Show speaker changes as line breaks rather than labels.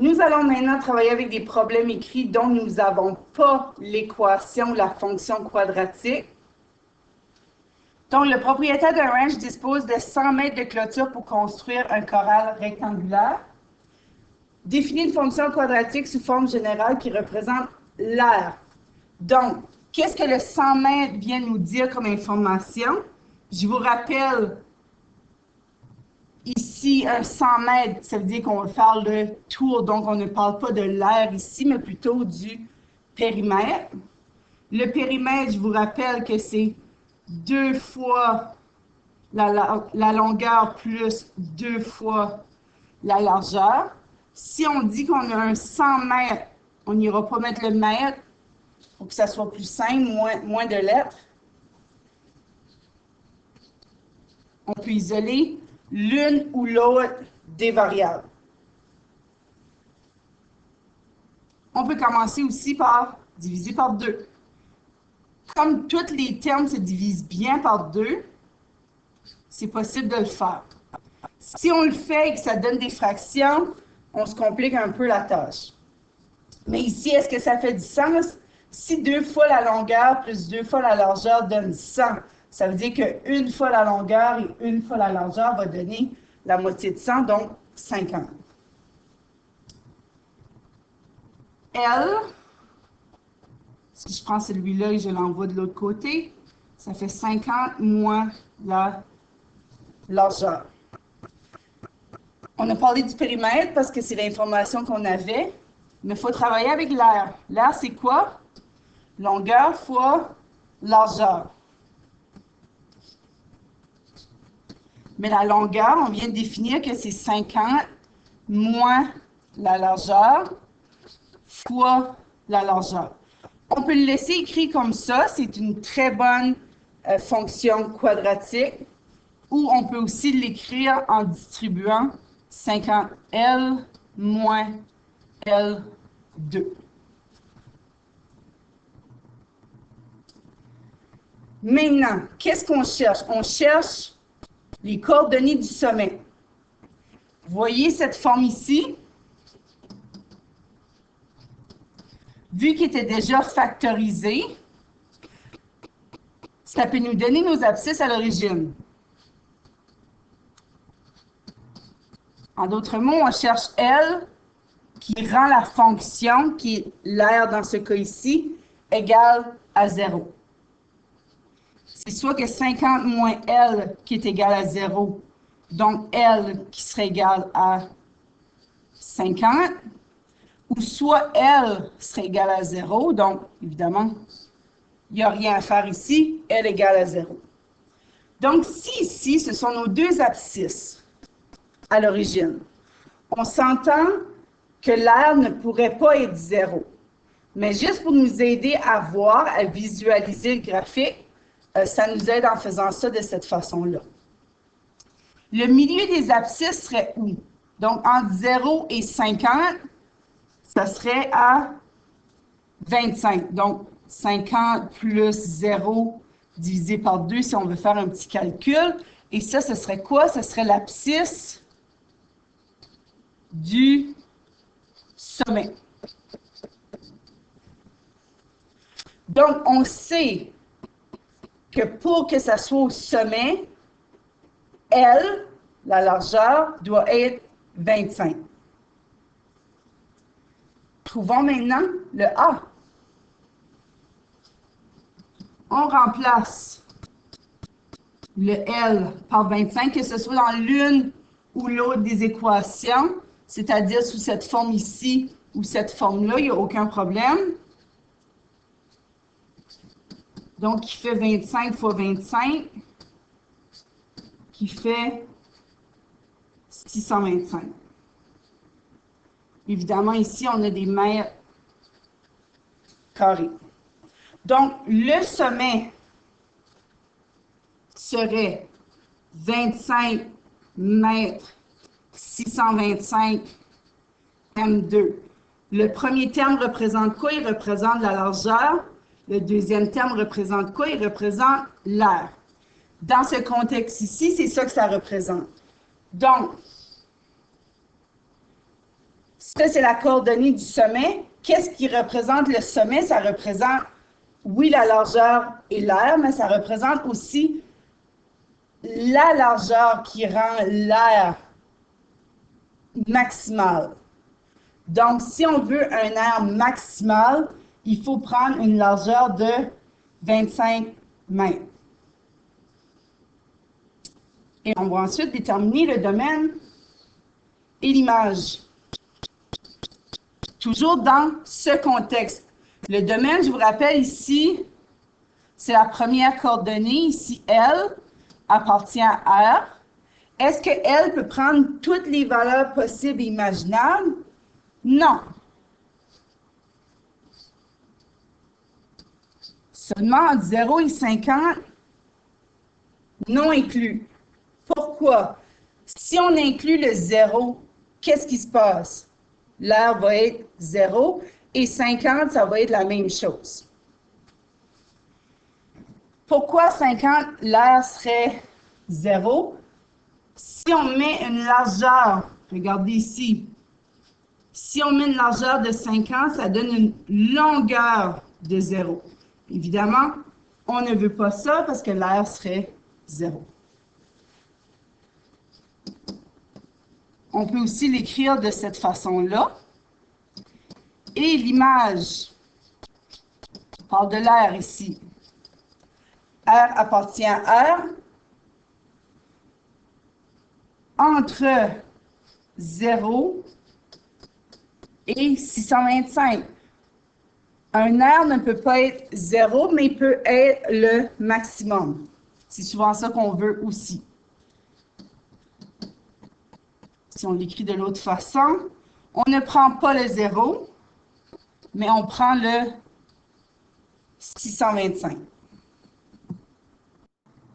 Nous allons maintenant travailler avec des problèmes écrits dont nous n'avons pas l'équation ou la fonction quadratique. Donc, le propriétaire d'un ranch dispose de 100 mètres de clôture pour construire un corral rectangulaire. Définit une fonction quadratique sous forme générale qui représente l'aire. Donc, qu'est-ce que le 100 mètres vient nous dire comme information? Je vous rappelle, ici, un 100 mètres, ça veut dire qu'on va faire le tour, donc on ne parle pas de l'aire ici, mais plutôt du périmètre. Le périmètre, je vous rappelle que c'est 2 fois la longueur plus 2 fois la largeur. Si on dit qu'on a un 100 mètres, on n'ira pas mettre le mètre pour que ça soit plus simple, moins de lettres. On peut isoler l'une ou l'autre des variables. On peut commencer aussi par diviser par 2. Comme tous les termes se divisent bien par 2, c'est possible de le faire. Si on le fait et que ça donne des fractions, on se complique un peu la tâche. Mais ici, est-ce que ça fait du sens? Si 2 fois la longueur plus 2 fois la largeur donne 100, ça veut dire qu'une fois la longueur et une fois la largeur va donner la moitié de 100, donc 50. L, si je prends celui-là et je l'envoie de l'autre côté, ça fait 50 moins la largeur. On a parlé du périmètre parce que c'est l'information qu'on avait, mais il faut travailler avec l'aire. L'aire, c'est quoi? Longueur fois largeur. Mais la longueur, on vient de définir que c'est 50 moins la largeur fois la largeur. On peut le laisser écrit comme ça, c'est une très bonne fonction quadratique, ou on peut aussi l'écrire en distribuant 50L moins L2. Maintenant, qu'est-ce qu'on cherche? On cherche les coordonnées du sommet. Vous voyez cette forme ici? Vu qu'il était déjà factorisé, ça peut nous donner nos abscisses à l'origine. En d'autres mots, on cherche L qui rend la fonction, qui est l'aire dans ce cas ici, égale à 0. C'est soit que 50 moins L qui est égal à 0, donc L qui serait égal à 50, ou soit L serait égal à 0, donc évidemment, il n'y a rien à faire ici, L égale à 0. Donc si ici, ce sont nos deux abscisses à l'origine, on s'entend que l'aire ne pourrait pas être 0. Mais juste pour nous aider à voir, à visualiser le graphique, ça nous aide en faisant ça de cette façon-là. Le milieu des abscisses serait où? Donc, entre 0 et 50, ça serait à 25. Donc, 50 plus 0 divisé par 2, si on veut faire un petit calcul. Et ça, ce serait quoi? Ce serait l'abscisse du sommet. Donc, on sait que pour que ça soit au sommet, L, la largeur, doit être 25. Trouvons maintenant le A. On remplace le L par 25, que ce soit dans l'une ou l'autre des équations, c'est-à-dire sous cette forme ici ou cette forme-là, il n'y a aucun problème. Donc, qui fait 25 fois 25, qui fait 625. Évidemment, ici, on a des mètres carrés. Donc, le sommet serait 25 mètres 625 M2. Le premier terme représente quoi? Il représente la largeur. Le deuxième terme représente quoi? Il représente l'aire. Dans ce contexte ici, c'est ça que ça représente. Donc, Ça, c'est la coordonnée du sommet. Qu'est-ce qui représente le sommet? Ça représente, oui, la largeur et l'air, mais ça représente aussi la largeur qui rend l'air maximal. Donc, si on veut un air maximal, il faut prendre une largeur de 25 mètres. Et on va ensuite déterminer le domaine et l'image. Toujours dans ce contexte. Le domaine, je vous rappelle ici, c'est la première coordonnée. Ici, L appartient à R. Est-ce que L peut prendre toutes les valeurs possibles et imaginables? Non. Seulement entre 0 et 50, non inclus. Pourquoi? Si on inclut le 0, qu'est-ce qui se passe? L'air va être 0 et 50, ça va être la même chose. Pourquoi 50, l'air serait 0? Si on met une largeur, regardez ici, si on met une largeur de 50, ça donne une longueur de 0. Évidemment, on ne veut pas ça parce que l'air serait 0. On peut aussi l'écrire de cette façon-là. Et l'image, on parle de l'air ici. R appartient à R. Entre 0 et 625. Un air ne peut pas être 0, mais il peut être le maximum. C'est souvent ça qu'on veut aussi. Si on l'écrit de l'autre façon, on ne prend pas le 0, mais on prend le 625.